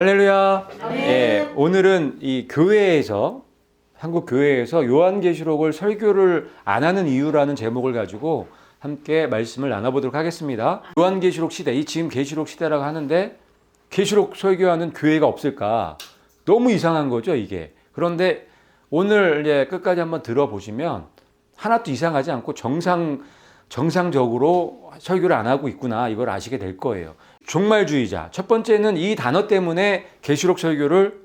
할렐루야. 예, 오늘은 이 교회에서 한국 교회에서 요한계시록을 설교를 안 하는 이유라는 제목을 가지고 함께 말씀을 나눠보도록 하겠습니다. 요한계시록 시대, 이 지금 계시록 시대라고 하는데 계시록 설교하는 교회가 없을까? 너무 이상한 거죠, 이게. 그런데 오늘 이제 끝까지 한번 들어보시면 하나도 이상하지 않고 정상적으로 설교를 안 하고 있구나, 이걸 아시게 될 거예요. 종말주의자. 첫 번째는 이 단어 때문에 계시록 설교를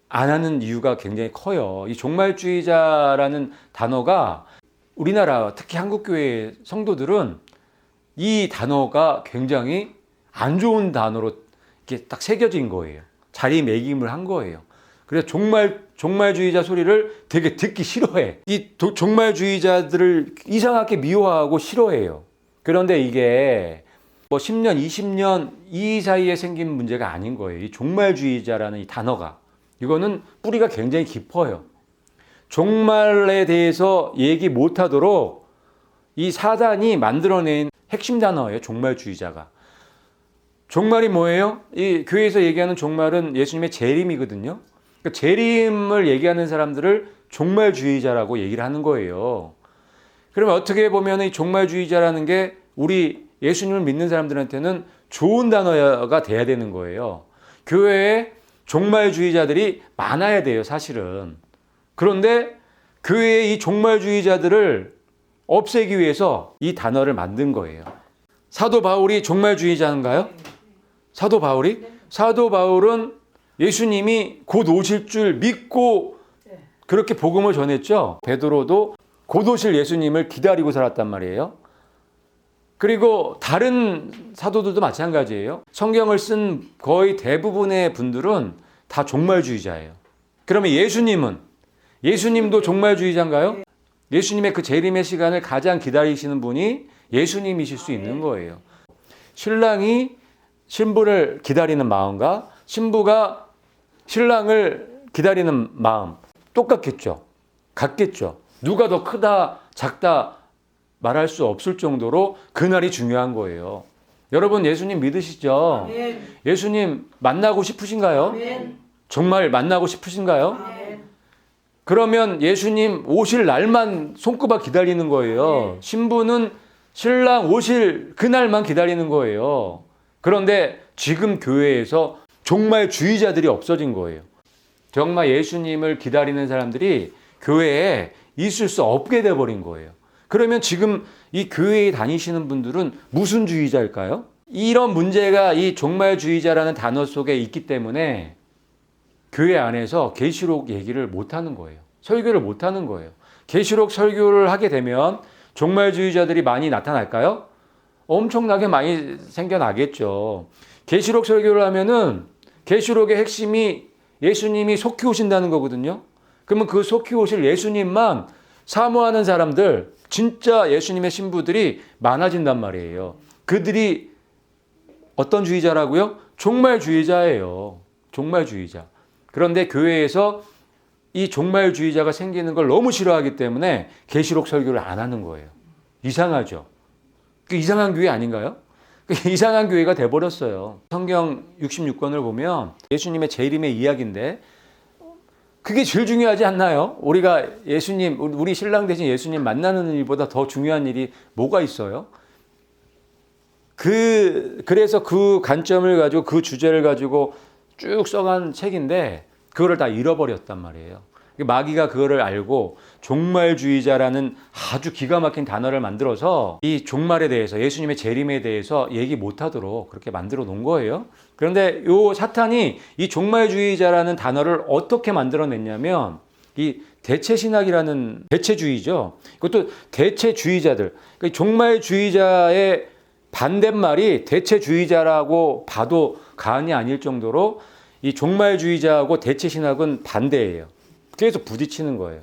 안 하는 이유가 굉장히 커요. 이 종말주의자라는 단어가 우리나라 특히 한국교회 성도들은 이 단어가 굉장히 안 좋은 단어로 이렇게 딱 새겨진 거예요. 자리매김을 한 거예요. 그래서 종말주의자 소리를 되게 듣기 싫어해. 이 종말주의자들을 이상하게 미워하고 싫어해요. 그런데 이게 뭐 10년, 20년 이 사이에 생긴 문제가 아닌 거예요. 이 종말주의자라는 이 단어가. 이거는 뿌리가 굉장히 깊어요. 종말에 대해서 얘기 못하도록 이 사단이 만들어낸 핵심 단어예요. 종말주의자가. 종말이 뭐예요? 이 교회에서 얘기하는 종말은 예수님의 재림이거든요. 그러니까 재림을 얘기하는 사람들을 종말주의자라고 얘기를 하는 거예요. 그러면 어떻게 보면 이 종말주의자라는 게 우리 예수님을 믿는 사람들한테는 좋은 단어가 돼야 되는 거예요. 교회에 종말주의자들이 많아야 돼요, 사실은. 그런데 교회의 이 종말주의자들을 없애기 위해서 이 단어를 만든 거예요. 사도 바울이 종말주의자인가요? 사도 바울이? 사도 바울은 예수님이 곧 오실 줄 믿고 그렇게 복음을 전했죠. 베드로도 곧 오실 예수님을 기다리고 살았단 말이에요. 그리고 다른 사도들도 마찬가지예요. 성경을 쓴 거의 대부분의 분들은 다 종말주의자예요. 그러면 예수님도 종말주의자인가요? 예수님의 그 재림의 시간을 가장 기다리시는 분이 예수님이실 수 있는 거예요. 신랑이 신부를 기다리는 마음과 신부가 신랑을 기다리는 마음 똑같겠죠. 같겠죠. 누가 더 크다 작다 말할 수 없을 정도로 그날이 중요한 거예요. 여러분 예수님 믿으시죠? 아멘. 예수님 만나고 싶으신가요? 아멘. 정말 만나고 싶으신가요? 아멘. 그러면 예수님 오실 날만 손꼽아 기다리는 거예요. 아멘. 신부는 신랑 오실 그날만 기다리는 거예요. 그런데 지금 교회에서 종말주의자들이 없어진 거예요. 정말 예수님을 기다리는 사람들이 교회에 있을 수 없게 돼버린 거예요. 그러면 지금 이 교회에 다니시는 분들은 무슨 주의자일까요? 이런 문제가 이 종말주의자라는 단어 속에 있기 때문에 교회 안에서 계시록 얘기를 못하는 거예요. 설교를 못하는 거예요. 계시록 설교를 하게 되면 종말주의자들이 많이 나타날까요? 엄청나게 많이 생겨나겠죠. 계시록 설교를 하면은 계시록의 핵심이 예수님이 속히 오신다는 거거든요. 그러면 그 속히 오실 예수님만 사모하는 사람들, 진짜 예수님의 신부들이 많아진단 말이에요. 그들이 어떤 주의자라고요? 종말주의자예요. 종말주의자. 그런데 교회에서 이 종말주의자가 생기는 걸 너무 싫어하기 때문에 계시록 설교를 안 하는 거예요. 이상하죠? 그 이상한 교회 아닌가요? 그 이상한 교회가 돼버렸어요. 성경 66권을 보면 예수님의 재림의 이야기인데 그게 제일 중요하지 않나요? 우리가 예수님, 우리 신랑 대신 예수님 만나는 일보다 더 중요한 일이 뭐가 있어요? 그래서 그 관점을 가지고 그 주제를 가지고 쭉 써간 책인데 그거를 다 잃어버렸단 말이에요. 마귀가 그거를 알고 종말주의자라는 아주 기가 막힌 단어를 만들어서 이 종말에 대해서 예수님의 재림에 대해서 얘기 못하도록 그렇게 만들어 놓은 거예요. 그런데 요 사탄이 이 종말주의자라는 단어를 어떻게 만들어냈냐면 이 대체신학이라는 대체주의죠. 이것도 대체주의자들. 그러니까 종말주의자의 반대말이 대체주의자라고 봐도 과언이 아닐 정도로 이 종말주의자하고 대체신학은 반대예요. 그래서 부딪히는 거예요.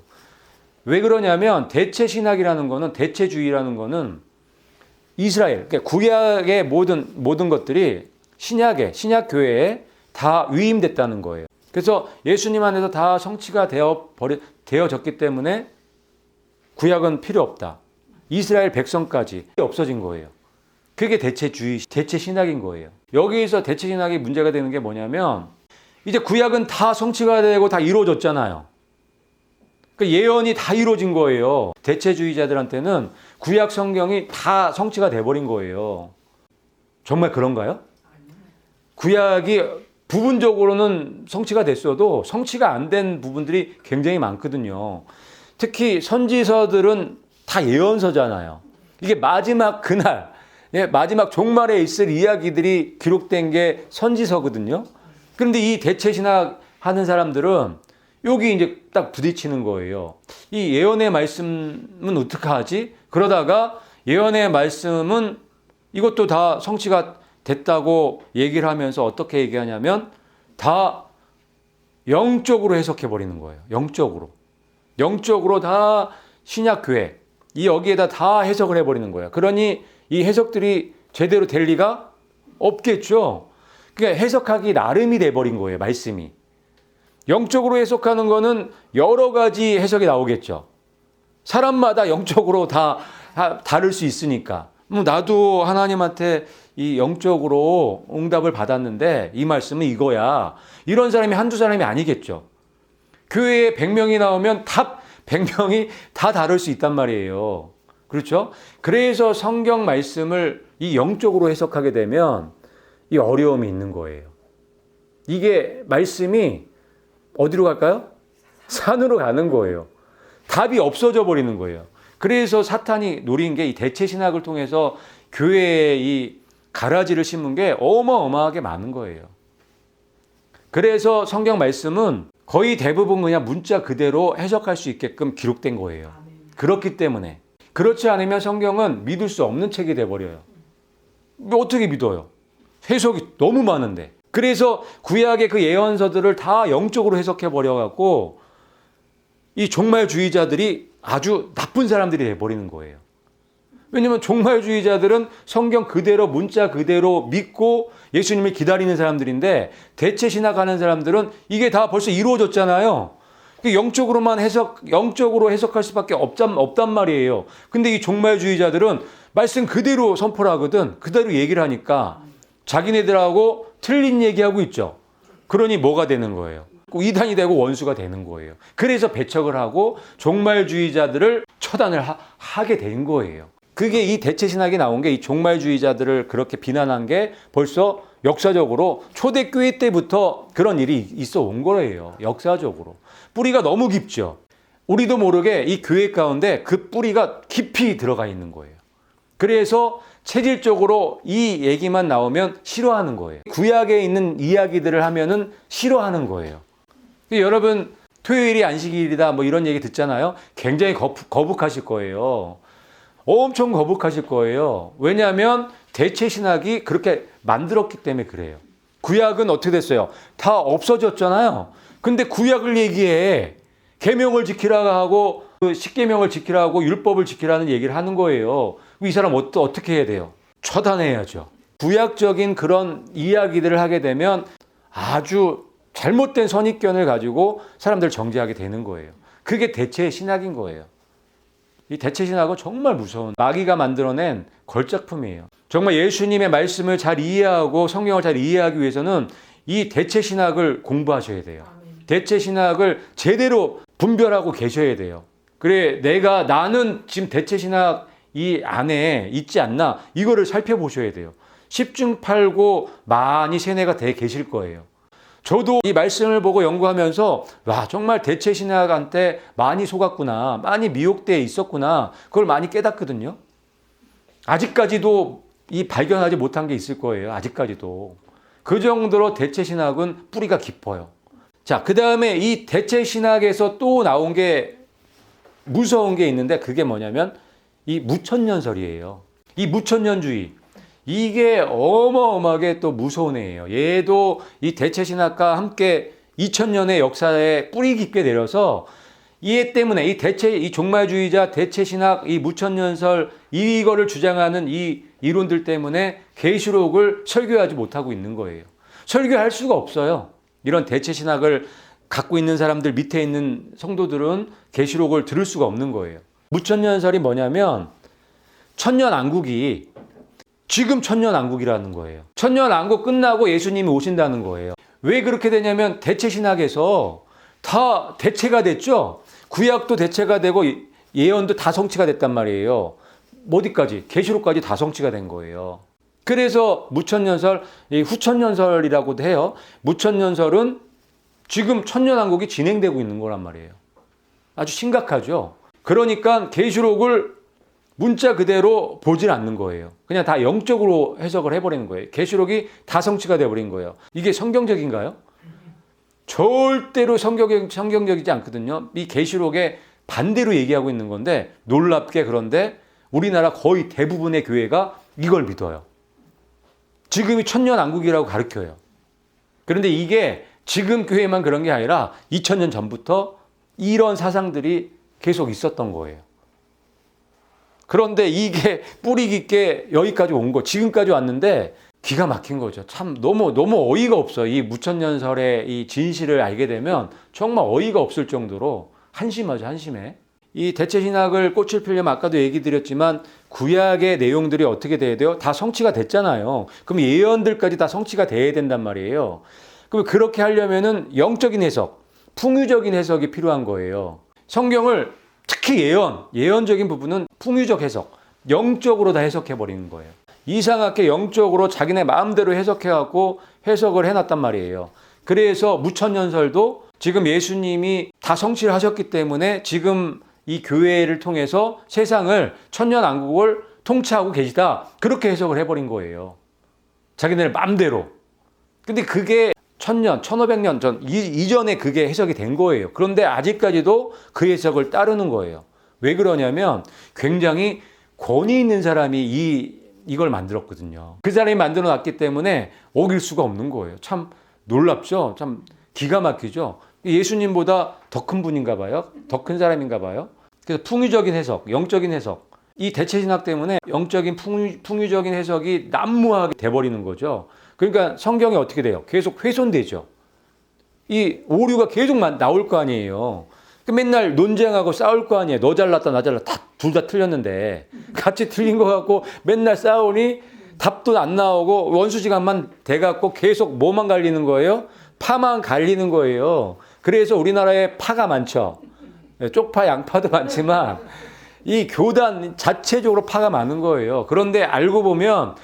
왜 그러냐면 대체신학이라는 거는 대체주의라는 거는 이스라엘, 그러니까 구약의 모든 것들이 신약 교회에 다 위임됐다는 거예요. 그래서 예수님 안에서 다 성취가 되어졌기 때문에 구약은 필요 없다. 이스라엘 백성까지 없어진 거예요. 그게 대체 신학인 거예요. 여기서 대체 신학이 문제가 되는 게 뭐냐면 이제 구약은 다 성취가 되고 다 이루어졌잖아요. 그 예언이 다 이루어진 거예요. 대체주의자들한테는 구약 성경이 다 성취가 돼버린 거예요. 정말 그런가요? 구약이 부분적으로는 성취가 됐어도 성취가 안 된 부분들이 굉장히 많거든요. 특히 선지서들은 다 예언서잖아요. 이게 마지막 그날, 마지막 종말에 있을 이야기들이 기록된 게 선지서거든요. 그런데 이 대체신학 하는 사람들은 여기 이제 딱 부딪히는 거예요. 이 예언의 말씀은 어떻게 하지? 그러다가 예언의 말씀은 이것도 다 성취가 됐다고 얘기를 하면서 어떻게 얘기하냐면 다 영적으로 해석해 버리는 거예요. 영적으로 다 신약교회 이 여기에다 다 해석을 해버리는 거예요. 그러니 이 해석들이 제대로 될 리가 없겠죠. 그러니까 해석하기 나름이 돼버린 거예요. 말씀이. 영적으로 해석하는 거는 여러 가지 해석이 나오겠죠. 사람마다 영적으로 다 다를 수 있으니까. 나도 하나님한테 이 영적으로 응답을 받았는데 이 말씀은 이거야. 이런 사람이 한두 사람이 아니겠죠. 교회에 100명이 나오면 다 100명이 다 다를 수 있단 말이에요. 그렇죠? 그래서 성경 말씀을 이 영적으로 해석하게 되면 이 어려움이 있는 거예요. 이게 말씀이 어디로 갈까요? 산으로 가는 거예요. 답이 없어져 버리는 거예요. 그래서 사탄이 노린 게 이 대체 신학을 통해서 교회에 이 가라지를 심은 게 어마어마하게 많은 거예요. 그래서 성경 말씀은 거의 대부분 그냥 문자 그대로 해석할 수 있게끔 기록된 거예요. 그렇기 때문에 그렇지 않으면 성경은 믿을 수 없는 책이 돼버려요. 어떻게 믿어요? 해석이 너무 많은데. 그래서 구약의 그 예언서들을 다 영적으로 해석해 버려갖고 이 종말주의자들이 아주 나쁜 사람들이 돼버리는 거예요. 왜냐하면 종말주의자들은 성경 그대로 문자 그대로 믿고 예수님을 기다리는 사람들인데 대체 신학하는 사람들은 이게 다 벌써 이루어졌잖아요. 영적으로 해석할 수밖에 없단 말이에요. 근데 이 종말주의자들은 말씀 그대로 선포를 하거든. 그대로 얘기를 하니까 자기네들하고 틀린 얘기하고 있죠. 그러니 뭐가 되는 거예요? 이단이 되고 원수가 되는 거예요. 그래서 배척을 하고 종말주의자들을 처단을 하게 된 거예요. 그게 이 대체신학이 나온 게 이 종말주의자들을 그렇게 비난한 게 벌써 역사적으로 초대교회 때부터 그런 일이 있어 온 거예요. 역사적으로. 뿌리가 너무 깊죠. 우리도 모르게 이 교회 가운데 그 뿌리가 깊이 들어가 있는 거예요. 그래서 체질적으로 이 얘기만 나오면 싫어하는 거예요. 구약에 있는 이야기들을 하면은 싫어하는 거예요. 여러분 토요일이 안식일이다 뭐 이런 얘기 듣잖아요. 굉장히 거북하실 거예요. 엄청 거북하실 거예요. 왜냐하면 대체 신학이 그렇게 만들었기 때문에 그래요. 구약은 어떻게 됐어요? 다 없어졌잖아요. 근데 구약을 얘기해. 계명을 지키라 하고 십계명을 지키라 하고 율법을 지키라는 얘기를 하는 거예요. 이 사람 어떻게 해야 돼요? 처단해야죠. 구약적인 그런 이야기들을 하게 되면 아주 잘못된 선입견을 가지고 사람들을 정죄하게 되는 거예요. 그게 대체 신학인 거예요. 이 대체 신학은 정말 무서운 마귀가 만들어낸 걸작품이에요. 정말 예수님의 말씀을 잘 이해하고 성경을 잘 이해하기 위해서는 이 대체 신학을 공부하셔야 돼요. 대체 신학을 제대로 분별하고 계셔야 돼요. 그래 나는 지금 대체 신학 이 안에 있지 않나 이거를 살펴보셔야 돼요. 십중팔구 많이 세뇌가 돼 계실 거예요. 저도 이 말씀을 보고 연구하면서 와 정말 대체 신학한테 많이 속았구나, 많이 미혹되어 있었구나 그걸 많이 깨닫거든요. 아직까지도 이 발견하지 못한 게 있을 거예요. 아직까지도 그 정도로 대체 신학은 뿌리가 깊어요. 자, 그 다음에 이 대체 신학에서 또 나온 게 무서운 게 있는데 그게 뭐냐면 이 무천년설이에요. 이 무천년주의. 이게 어마어마하게 또 무서운 애예요. 얘도 이 대체신학과 함께 2000년의 역사에 뿌리 깊게 내려서 이 때문에 이 종말주의자 대체신학 이 무천년설 이거를 주장하는 이 이론들 때문에 계시록을 설교하지 못하고 있는 거예요. 설교할 수가 없어요. 이런 대체신학을 갖고 있는 사람들 밑에 있는 성도들은 계시록을 들을 수가 없는 거예요. 무천년설이 뭐냐면 천년왕국이 지금 천년왕국이라는 거예요. 천년왕국 끝나고 예수님이 오신다는 거예요. 왜 그렇게 되냐면 대체신학에서 다 대체가 됐죠. 구약도 대체가 되고 예언도 다 성취가 됐단 말이에요. 어디까지? 계시록까지 다 성취가 된 거예요. 그래서 무천년설, 후천년설이라고도 해요. 무천년설은 지금 천년왕국이 진행되고 있는 거란 말이에요. 아주 심각하죠. 그러니까 계시록을 문자 그대로 보질 않는 거예요. 그냥 다 영적으로 해석을 해버리는 거예요. 계시록이 다 성취가 돼버린 거예요. 이게 성경적인가요? 절대로 성경적이지 않거든요. 이 계시록에 반대로 얘기하고 있는 건데 놀랍게 그런데 우리나라 거의 대부분의 교회가 이걸 믿어요. 지금이 천년왕국이라고 가르쳐요. 그런데 이게 지금 교회만 그런 게 아니라 2000년 전부터 이런 사상들이 계속 있었던 거예요. 그런데 이게 뿌리 깊게 여기까지 온 거, 지금까지 왔는데 기가 막힌 거죠. 참 너무 어이가 없어요. 이 무천년설의 이 진실을 알게 되면 정말 어이가 없을 정도로 한심하죠, 한심해. 이 대체신학을 꽃을 피려면 아까도 얘기 드렸지만 구약의 내용들이 어떻게 돼야 돼요? 다 성취가 됐잖아요. 그럼 예언들까지 다 성취가 돼야 된단 말이에요. 그럼 그렇게 하려면은 영적인 해석, 풍유적인 해석이 필요한 거예요. 성경을 특히 예언적인 부분은 풍유적 해석, 영적으로 다 해석해버리는 거예요. 이상하게 영적으로 자기네 마음대로 해석해갖고 해석을 해놨단 말이에요. 그래서 무천년설도 지금 예수님이 다 성취를 하셨기 때문에 지금 이 교회를 통해서 세상을 천년왕국을 통치하고 계시다. 그렇게 해석을 해버린 거예요. 자기네 마음대로. 근데 그게 1000년, 1500년 전 이전에 그게 해석이 된 거예요. 그런데 아직까지도 그 해석을 따르는 거예요. 왜 그러냐면 굉장히 권위 있는 사람이 이걸 만들었거든요. 그 사람이 만들어 놨기 때문에 어길 수가 없는 거예요. 참 놀랍죠? 참 기가 막히죠? 예수님보다 더 큰 분인가 봐요. 더 큰 사람인가 봐요. 그래서 풍유적인 해석, 영적인 해석. 이 대체신학 때문에 영적인 풍유적인 해석이 난무하게 돼버리는 거죠. 그러니까 성경이 어떻게 돼요? 계속 훼손되죠. 이 오류가 계속 나올 거 아니에요. 맨날 논쟁하고 싸울 거 아니에요. 너 잘났다 나 잘났다 둘 다 틀렸는데 같이 틀린 거 갖고 맨날 싸우니 답도 안 나오고 원수지간만 돼갖고 계속 뭐만 갈리는 거예요? 파만 갈리는 거예요. 그래서 우리나라에 파가 많죠. 쪽파 양파도 많지만 이 교단 자체적으로 파가 많은 거예요. 그런데 알고 보면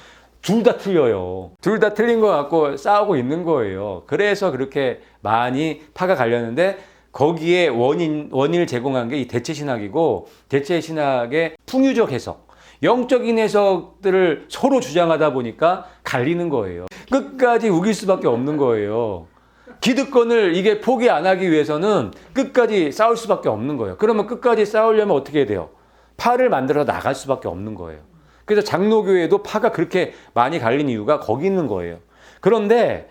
둘 다 틀려요. 둘 다 틀린 거 갖고 싸우고 있는 거예요. 그래서 그렇게 많이 파가 갈렸는데 거기에 원인을 제공한 게 이 대체신학이고 대체신학의 풍유적 해석, 영적인 해석들을 서로 주장하다 보니까 갈리는 거예요. 끝까지 우길 수밖에 없는 거예요. 기득권을 이게 포기 안 하기 위해서는 끝까지 싸울 수밖에 없는 거예요. 그러면 끝까지 싸우려면 어떻게 해야 돼요? 파를 만들어 나갈 수밖에 없는 거예요. 그래서 장로교회도 파가 그렇게 많이 갈린 이유가 거기 있는 거예요. 그런데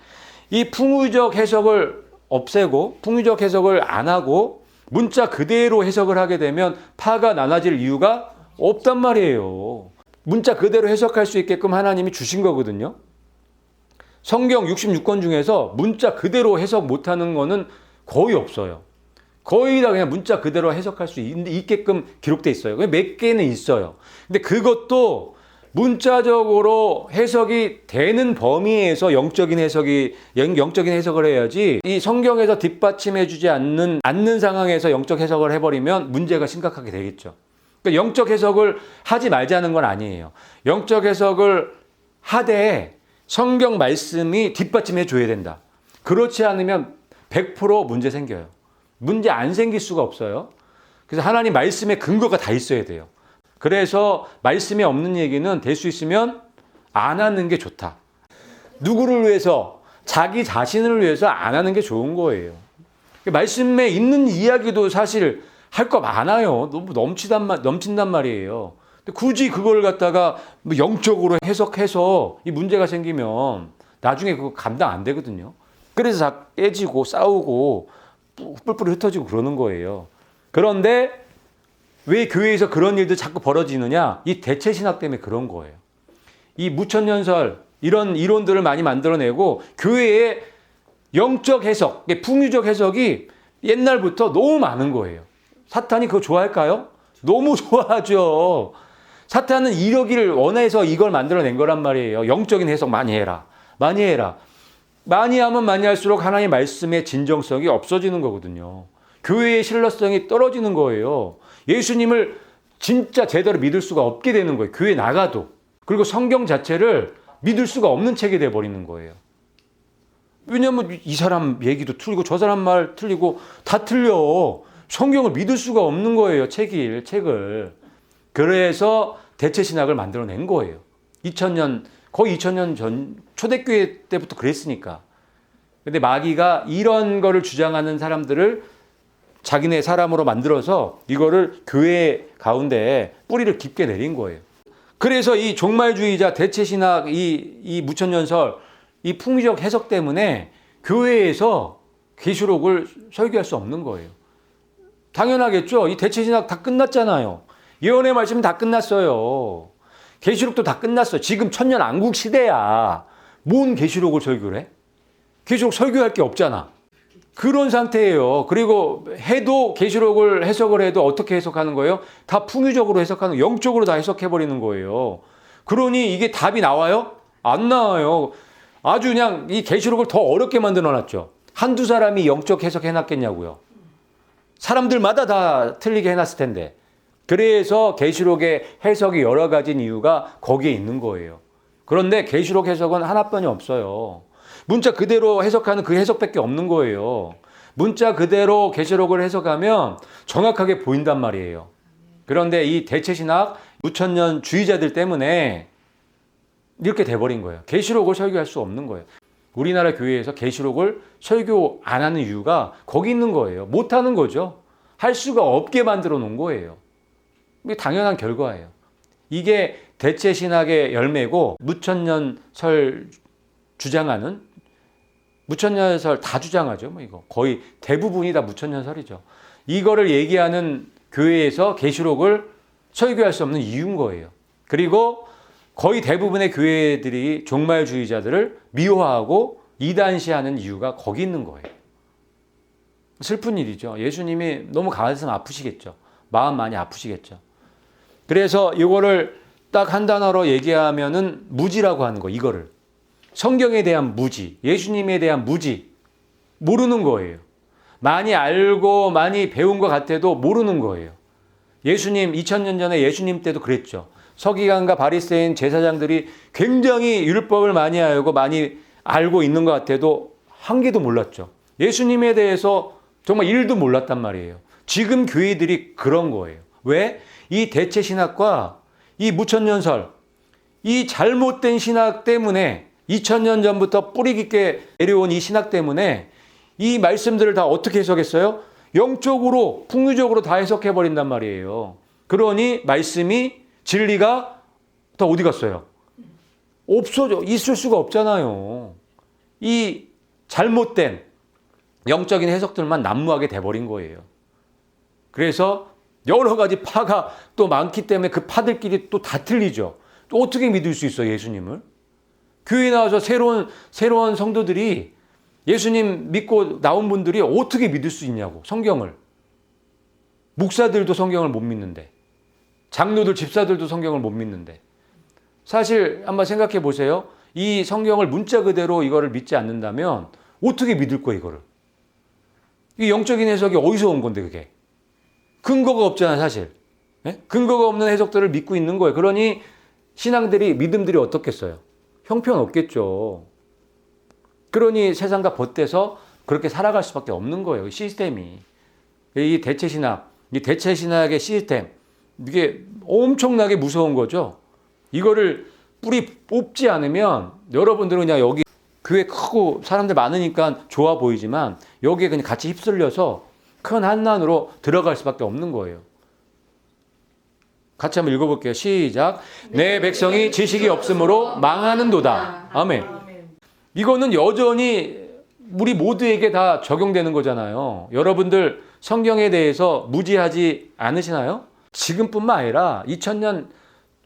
이 풍유적 해석을 없애고 풍유적 해석을 안 하고 문자 그대로 해석을 하게 되면 파가 나눠질 이유가 없단 말이에요. 문자 그대로 해석할 수 있게끔 하나님이 주신 거거든요. 성경 66권 중에서 문자 그대로 해석 못하는 거는 거의 없어요. 거의 다 그냥 문자 그대로 해석할 수 있게끔 기록돼 있어요. 몇 개는 있어요. 근데 그것도 문자적으로 해석이 되는 범위에서 영적인 해석을 해야지 이 성경에서 뒷받침해주지 않는 상황에서 영적 해석을 해버리면 문제가 심각하게 되겠죠. 그러니까 영적 해석을 하지 말자는 건 아니에요. 영적 해석을 하되 성경 말씀이 뒷받침해 줘야 된다. 그렇지 않으면 100% 문제 생겨요. 문제 안 생길 수가 없어요. 그래서 하나님 말씀에 근거가 다 있어야 돼요. 그래서 말씀이 없는 얘기는 될 수 있으면 안 하는 게 좋다. 누구를 위해서? 자기 자신을 위해서 안 하는 게 좋은 거예요. 말씀에 있는 이야기도 사실 할 거 많아요. 너무 넘친단 말이에요. 근데 굳이 그걸 갖다가 뭐 영적으로 해석해서 이 문제가 생기면 나중에 그거 감당 안 되거든요. 그래서 다 깨지고 싸우고 뿔뿔이 흩어지고 그러는 거예요. 그런데 왜 교회에서 그런 일도 자꾸 벌어지느냐? 이 대체신학 때문에 그런 거예요. 이 무천년설 이런 이론들을 많이 만들어내고 교회의 영적 해석, 풍유적 해석이 옛날부터 너무 많은 거예요. 사탄이 그거 좋아할까요? 너무 좋아하죠. 사탄은 이러기를 원해서 이걸 만들어낸 거란 말이에요. 영적인 해석 많이 해라. 많이 해라. 많이 하면 많이 할수록 하나님의 말씀의 진정성이 없어지는 거거든요. 교회의 신뢰성이 떨어지는 거예요. 예수님을 진짜 제대로 믿을 수가 없게 되는 거예요. 교회 나가도. 그리고 성경 자체를 믿을 수가 없는 책이 돼버리는 거예요. 왜냐하면 이 사람 얘기도 틀리고 저 사람 말 틀리고 다 틀려. 성경을 믿을 수가 없는 거예요. 책을. 그래서 대체신학을 만들어낸 거예요. 2000년, 거의 2000년 전 초대교회 때부터 그랬으니까. 근데 마귀가 이런 거를 주장하는 사람들을 자기네 사람으로 만들어서 이거를 교회 가운데 뿌리를 깊게 내린 거예요. 그래서 이 종말주의자, 대체신학, 이 무천년설, 이 풍의적 해석 때문에 교회에서 계시록을 설교할 수 없는 거예요. 당연하겠죠. 이 대체신학 다 끝났잖아요. 예언의 말씀은 다 끝났어요. 계시록도 다 끝났어요. 지금 천년왕국 시대야. 뭔 계시록을 설교를 해? 계시록 설교할 게 없잖아. 그런 상태예요. 그리고 해도 계시록을 해석을 해도 어떻게 해석하는 거예요? 다 풍유적으로 해석하는, 영적으로 다 해석해버리는 거예요. 그러니 이게 답이 나와요? 안 나와요. 아주 그냥 이 계시록을 더 어렵게 만들어놨죠. 한두 사람이 영적 해석해놨겠냐고요. 사람들마다 다 틀리게 해놨을 텐데. 그래서 계시록의 해석이 여러 가지인 이유가 거기에 있는 거예요. 그런데 계시록 해석은 하나뿐이 없어요. 문자 그대로 해석하는 그 해석밖에 없는 거예요. 문자 그대로 계시록을 해석하면 정확하게 보인단 말이에요. 그런데 이 대체신학 무천년 주의자들 때문에 이렇게 돼버린 거예요. 계시록을 설교할 수 없는 거예요. 우리나라 교회에서 계시록을 설교 안 하는 이유가 거기 있는 거예요. 못하는 거죠. 할 수가 없게 만들어 놓은 거예요. 이게 당연한 결과예요. 이게 대체신학의 열매고 무천년설 주장하는, 무천년설 다 주장하죠. 뭐 이거 거의 대부분이 다 무천년설이죠. 이거를 얘기하는 교회에서 계시록을 설교할 수 없는 이유인 거예요. 그리고 거의 대부분의 교회들이 종말주의자들을 미워하고 이단시하는 이유가 거기 있는 거예요. 슬픈 일이죠. 예수님이 너무 가슴 아프시겠죠. 마음 많이 아프시겠죠. 그래서 이거를 딱 한 단어로 얘기하면은 무지라고 하는 거, 이거를. 성경에 대한 무지, 예수님에 대한 무지, 모르는 거예요. 많이 알고 많이 배운 것 같아도 모르는 거예요. 예수님, 2000년 전에 예수님 때도 그랬죠. 서기관과 바리새인 제사장들이 굉장히 율법을 많이 알고 많이 알고 있는 것 같아도 한 개도 몰랐죠. 예수님에 대해서 정말 1도 몰랐단 말이에요. 지금 교회들이 그런 거예요. 왜? 이 대체신학과 이 무천년설, 이 잘못된 신학 때문에 2000년 전부터 뿌리 깊게 내려온 이 신학 때문에 이 말씀들을 다 어떻게 해석했어요? 영적으로, 풍유적으로 다 해석해버린단 말이에요. 그러니 말씀이, 진리가 다 어디 갔어요? 없어져. 있을 수가 없잖아요. 이 잘못된 영적인 해석들만 난무하게 돼버린 거예요. 그래서 여러 가지 파가 또 많기 때문에 그 파들끼리 또 다 틀리죠. 또 어떻게 믿을 수 있어요, 예수님을? 교회에 나와서 새로운 성도들이 예수님 믿고 나온 분들이 어떻게 믿을 수 있냐고, 성경을. 목사들도 성경을 못 믿는데, 장로들, 집사들도 성경을 못 믿는데. 사실 한번 생각해 보세요. 이 성경을 문자 그대로 이거를 믿지 않는다면 어떻게 믿을 거예요, 이거를? 이 영적인 해석이 어디서 온 건데, 그게? 근거가 없잖아, 사실. 네? 근거가 없는 해석들을 믿고 있는 거예요. 그러니 신앙들이, 믿음들이 어떻겠어요? 형편없겠죠. 그러니 세상과 벗대서 그렇게 살아갈 수밖에 없는 거예요. 시스템이. 이 대체신학, 이 대체신학의 시스템, 이게 엄청나게 무서운 거죠. 이거를 뿌리 뽑지 않으면 여러분들은 그냥 여기 교회 크고 사람들 많으니까 좋아 보이지만 여기에 그냥 같이 휩쓸려서 큰 한난으로 들어갈 수밖에 없는 거예요. 같이 한번 읽어볼게요. 시작. 내 백성이 지식이 없으므로 망하는도다. 아멘. 이거는 여전히 우리 모두에게 다 적용되는 거잖아요. 여러분들 성경에 대해서 무지하지 않으시나요? 지금뿐만 아니라 2000년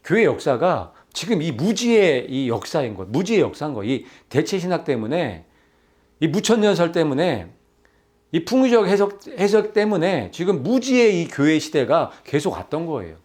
교회 역사가 지금 이 무지의 이 역사인 거예요. 무지의 역사인 거예요. 이 대체신학 때문에, 이 무천년설 때문에, 이 풍의적 해석 때문에 지금 무지의 이 교회 시대가 계속 왔던 거예요.